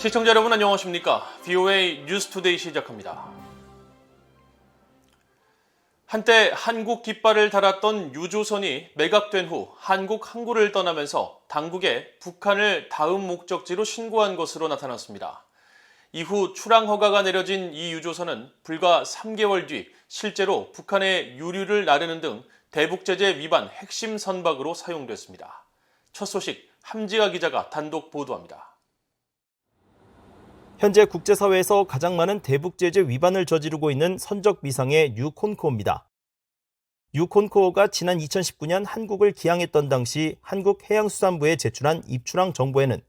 시청자 여러분 안녕하십니까? VOA 뉴스투데이 시작합니다. 한때 한국 깃발을 달았던 유조선이 매각된 후 한국 항구를 떠나면서 당국에 북한을 다음 목적지로 신고한 것으로 나타났습니다. 이후 출항 허가가 내려진 이 유조선은 불과 3개월 뒤 실제로 북한의 유류를 나르는 등 대북제재 위반 핵심 선박으로 사용됐습니다. 첫 소식 함지아 기자가 단독 보도합니다. 현재 국제사회에서 가장 많은 대북제재 위반을 저지르고 있는 선적 위상의 유콘코어입니다. 유콘코어가 지난 2019년 한국을 기항했던 당시 한국해양수산부에 제출한 입출항 정보에는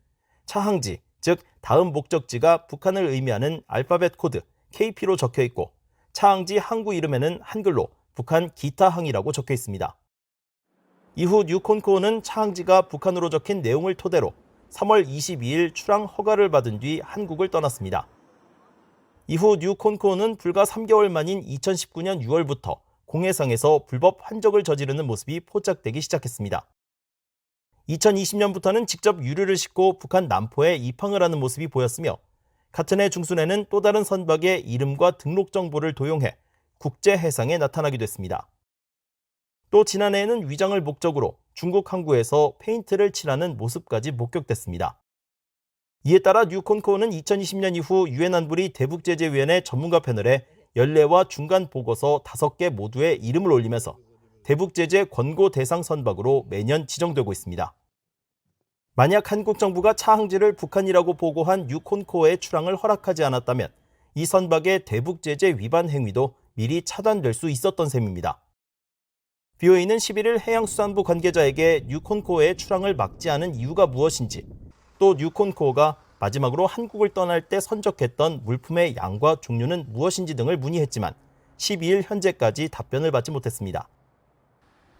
차항지, 즉 다음 목적지가 북한을 의미하는 알파벳 코드 KP로 적혀 있고 차항지 항구 이름에는 한글로 북한 기타항이라고 적혀 있습니다. 이후 유콘코어는 차항지가 북한으로 적힌 내용을 토대로 3월 22일 출항 허가를 받은 뒤 한국을 떠났습니다. 이후 뉴콘코어는 불과 3개월 만인 2019년 6월부터 공해상에서 불법 환적을 저지르는 모습이 포착되기 시작했습니다. 2020년부터는 직접 유류를 싣고 북한 남포에 입항을 하는 모습이 보였으며 같은 해 중순에는 또 다른 선박의 이름과 등록 정보를 도용해 국제해상에 나타나기도 했습니다. 또 지난해에는 위장을 목적으로 중국 항구에서 페인트를 칠하는 모습까지 목격됐습니다. 이에 따라 뉴콘코어는 2020년 이후 유엔 안보리 대북제재위원회 전문가 패널에 연례와 중간 보고서 5개 모두에 이름을 올리면서 대북제재 권고 대상 선박으로 매년 지정되고 있습니다. 만약 한국 정부가 차항지를 북한이라고 보고한 뉴콘코어의 출항을 허락하지 않았다면 이 선박의 대북제재 위반 행위도 미리 차단될 수 있었던 셈입니다. VOA는 11일 해양수산부 관계자에게 뉴콘코어의 출항을 막지 않은 이유가 무엇인지, 또 뉴콘코어가 마지막으로 한국을 떠날 때 선적했던 물품의 양과 종류는 무엇인지 등을 문의했지만 12일 현재까지 답변을 받지 못했습니다.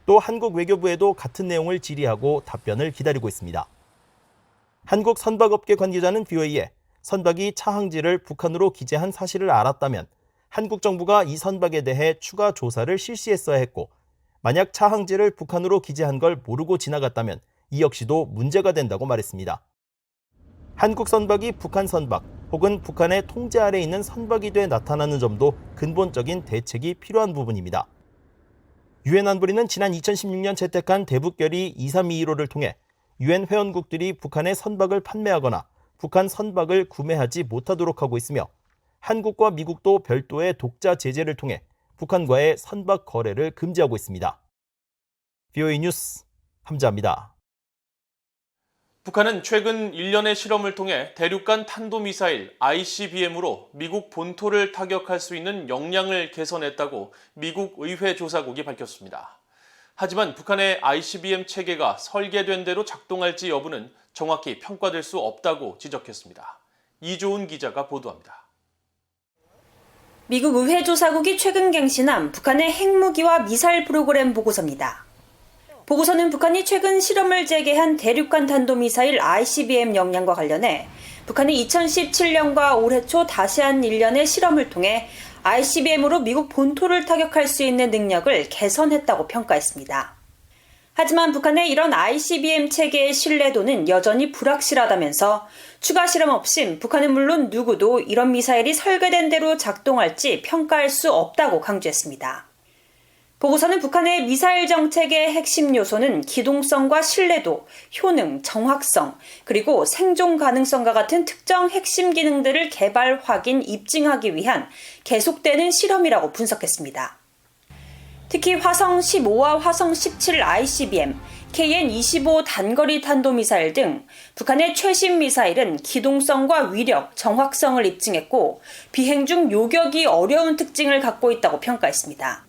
또 한국 외교부에도 같은 내용을 질의하고 답변을 기다리고 있습니다. 한국 선박업계 관계자는 VOA에 선박이 차항지를 북한으로 기재한 사실을 알았다면 한국 정부가 이 선박에 대해 추가 조사를 실시했어야 했고 만약 차항지를 북한으로 기재한 걸 모르고 지나갔다면 이 역시도 문제가 된다고 말했습니다. 한국 선박이 북한 선박 혹은 북한의 통제 아래 있는 선박이 돼 나타나는 점도 근본적인 대책이 필요한 부분입니다. 유엔 안보리는 지난 2016년 채택한 대북결의 2321호를 통해 유엔 회원국들이 북한의 선박을 판매하거나 북한 선박을 구매하지 못하도록 하고 있으며 한국과 미국도 별도의 독자 제재를 통해 북한과의 선박 거래를 금지하고 있습니다. VOA 뉴스 함지아입니다. 북한은 최근 1년의 실험을 통해 대륙간 탄도미사일 ICBM으로 미국 본토를 타격할 수 있는 역량을 개선했다고 미국 의회 조사국이 밝혔습니다. 하지만 북한의 ICBM 체계가 설계된 대로 작동할지 여부는 정확히 평가될 수 없다고 지적했습니다. 이조은 기자가 보도합니다. 미국 의회 조사국이 최근 갱신한 북한의 핵무기와 미사일 프로그램 보고서입니다. 보고서는 북한이 최근 실험을 재개한 대륙간 탄도미사일 ICBM 역량과 관련해 북한이 2017년과 올해 초 다시 한 1년의 실험을 통해 ICBM으로 미국 본토를 타격할 수 있는 능력을 개선했다고 평가했습니다. 하지만 북한의 이런 ICBM 체계의 신뢰도는 여전히 불확실하다면서 추가 실험 없인 북한은 물론 누구도 이런 미사일이 설계된 대로 작동할지 평가할 수 없다고 강조했습니다. 보고서는 북한의 미사일 정책의 핵심 요소는 기동성과 신뢰도, 효능, 정확성, 그리고 생존 가능성과 같은 특정 핵심 기능들을 개발, 확인, 입증하기 위한 계속되는 실험이라고 분석했습니다. 특히 화성 15와 화성 17 ICBM, KN-25 단거리 탄도미사일 등 북한의 최신 미사일은 기동성과 위력, 정확성을 입증했고 비행 중 요격이 어려운 특징을 갖고 있다고 평가했습니다.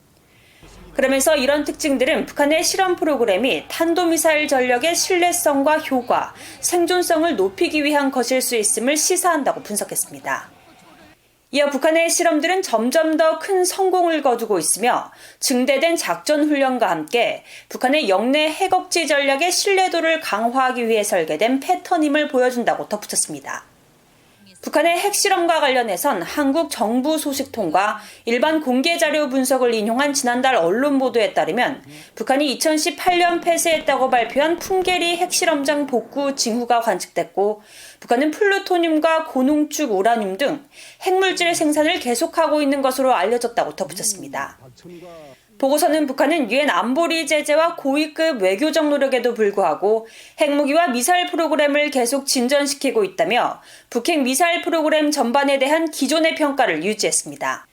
그러면서 이런 특징들은 북한의 실험 프로그램이 탄도미사일 전력의 신뢰성과 효과, 생존성을 높이기 위한 것일 수 있음을 시사한다고 분석했습니다. 이어 북한의 실험들은 점점 더 큰 성공을 거두고 있으며 증대된 작전 훈련과 함께 북한의 영내 핵억지 전략의 신뢰도를 강화하기 위해 설계된 패턴임을 보여준다고 덧붙였습니다. 북한의 핵실험과 관련해선 한국 정부 소식통과 일반 공개 자료 분석을 인용한 지난달 언론 보도에 따르면 북한이 2018년 폐쇄했다고 발표한 풍계리 핵실험장 복구 징후가 관측됐고 북한은 플루토늄과 고농축 우라늄 등 핵물질 생산을 계속하고 있는 것으로 알려졌다고 덧붙였습니다. 보고서는 북한은 유엔 안보리 제재와 고위급 외교적 노력에도 불구하고 핵무기와 미사일 프로그램을 계속 진전시키고 있다며 북핵 미사일 프로그램 전반에 대한 기존의 평가를 유지했습니다.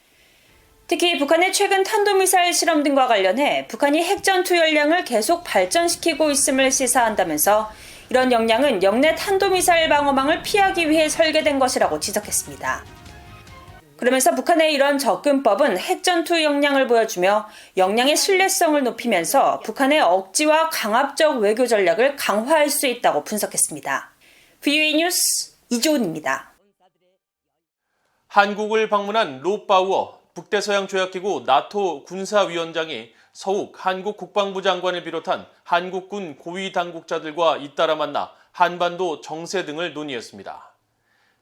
특히 북한의 최근 탄도미사일 실험 등과 관련해 북한이 핵전투 역량을 계속 발전시키고 있음을 시사한다면서 이런 역량은 영내 탄도미사일 방어망을 피하기 위해 설계된 것이라고 지적했습니다. 그러면서 북한의 이런 접근법은 핵전투 역량을 보여주며 역량의 신뢰성을 높이면서 북한의 억지와 강압적 외교 전략을 강화할 수 있다고 분석했습니다. VOA 뉴스 이조은입니다. 한국을 방문한 롭 바우어 북대서양조약기구 나토 군사위원장이 서욱 한국 국방부 장관을 비롯한 한국군 고위 당국자들과 잇따라 만나 한반도 정세 등을 논의했습니다.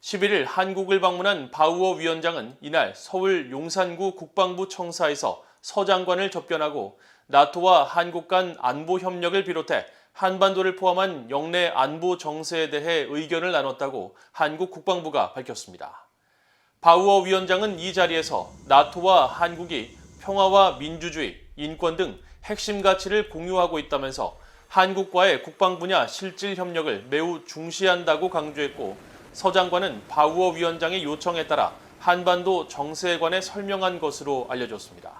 11일 한국을 방문한 바우어 위원장은 이날 서울 용산구 국방부 청사에서 서 장관을 접견하고 나토와 한국 간 안보 협력을 비롯해 한반도를 포함한 영내 안보 정세에 대해 의견을 나눴다고 한국 국방부가 밝혔습니다. 바우어 위원장은 이 자리에서 나토와 한국이 평화와 민주주의, 인권 등 핵심 가치를 공유하고 있다면서 한국과의 국방 분야 실질 협력을 매우 중시한다고 강조했고 서 장관은 바우어 위원장의 요청에 따라 한반도 정세에 관해 설명한 것으로 알려졌습니다.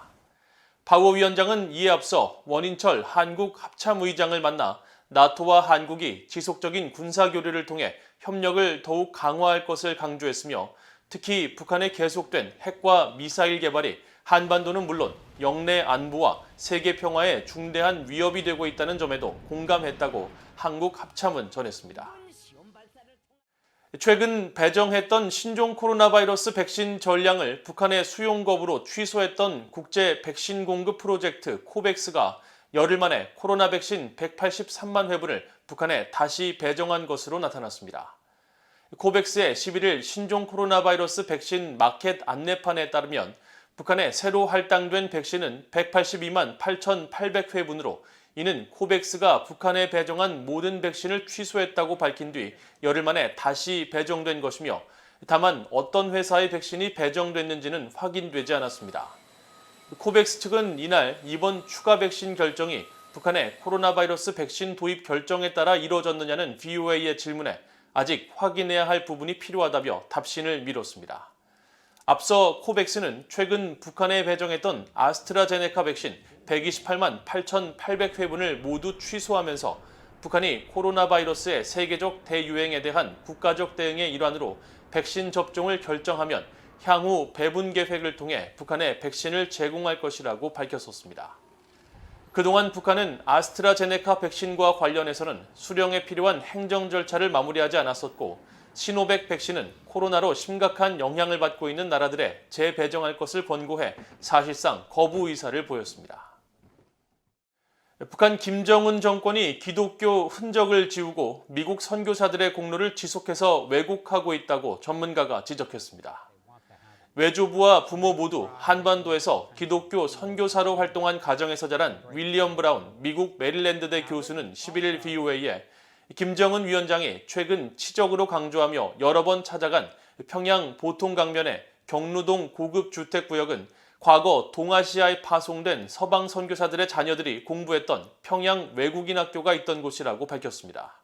바우어 위원장은 이에 앞서 원인철 한국 합참의장을 만나 나토와 한국이 지속적인 군사교류를 통해 협력을 더욱 강화할 것을 강조했으며 특히 북한의 계속된 핵과 미사일 개발이 한반도는 물론 영내 안보와 세계 평화에 중대한 위협이 되고 있다는 점에도 공감했다고 한국 합참은 전했습니다. 최근 배정했던 신종 코로나 바이러스 백신 전량을 북한의 수용 거부로 취소했던 국제 백신 공급 프로젝트 코백스가 열흘 만에 코로나 백신 183만 회분을 북한에 다시 배정한 것으로 나타났습니다. 코백스의 11일 신종 코로나 바이러스 백신 마켓 안내판에 따르면 북한에 새로 할당된 백신은 182만 8,800회분으로 이는 코백스가 북한에 배정한 모든 백신을 취소했다고 밝힌 뒤 열흘 만에 다시 배정된 것이며 다만 어떤 회사의 백신이 배정됐는지는 확인되지 않았습니다. 코백스 측은 이날 이번 추가 백신 결정이 북한의 코로나 바이러스 백신 도입 결정에 따라 이뤄졌느냐는 VOA의 질문에 아직 확인해야 할 부분이 필요하다며 답신을 미뤘습니다. 앞서 코백스는 최근 북한에 배정했던 아스트라제네카 백신 128만 8,800회분을 모두 취소하면서 북한이 코로나 바이러스의 세계적 대유행에 대한 국가적 대응의 일환으로 백신 접종을 결정하면 향후 배분 계획을 통해 북한에 백신을 제공할 것이라고 밝혔었습니다. 그동안 북한은 아스트라제네카 백신과 관련해서는 수령에 필요한 행정 절차를 마무리하지 않았었고 시노백 백신은 코로나로 심각한 영향을 받고 있는 나라들에 재배정할 것을 권고해 사실상 거부 의사를 보였습니다. 북한 김정은 정권이 기독교 흔적을 지우고 미국 선교사들의 공로를 지속해서 왜곡하고 있다고 전문가가 지적했습니다. 외조부와 부모 모두 한반도에서 기독교 선교사로 활동한 가정에서 자란 윌리엄 브라운 미국 메릴랜드대 교수는 11일 VOA에 김정은 위원장이 최근 치적으로 강조하며 여러 번 찾아간 평양 보통강변의 경루동 고급주택구역은 과거 동아시아에 파송된 서방 선교사들의 자녀들이 공부했던 평양 외국인 학교가 있던 곳이라고 밝혔습니다.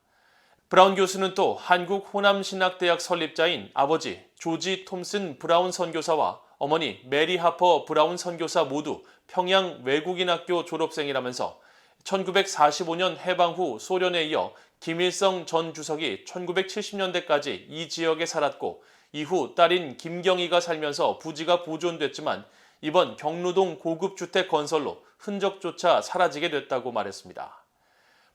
브라운 교수는 또 한국 호남신학대학 설립자인 아버지 조지 톰슨 브라운 선교사와 어머니 메리 하퍼 브라운 선교사 모두 평양 외국인 학교 졸업생이라면서 1945년 해방 후 소련에 이어 김일성 전 주석이 1970년대까지 이 지역에 살았고 이후 딸인 김경희가 살면서 부지가 보존됐지만 이번 경루동 고급주택 건설로 흔적조차 사라지게 됐다고 말했습니다.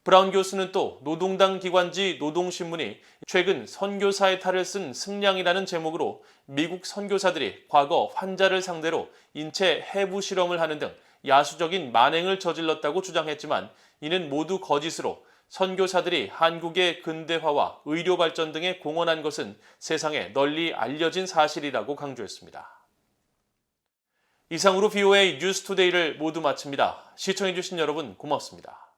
브라운 교수는 또 노동당 기관지 노동신문이 최근 선교사의 탈을 쓴 승량이라는 제목으로 미국 선교사들이 과거 환자를 상대로 인체 해부 실험을 하는 등 야수적인 만행을 저질렀다고 주장했지만 이는 모두 거짓으로 선교사들이 한국의 근대화와 의료 발전 등에 공헌한 것은 세상에 널리 알려진 사실이라고 강조했습니다. 이상으로 VOA 뉴스투데이를 모두 마칩니다. 시청해주신 여러분 고맙습니다.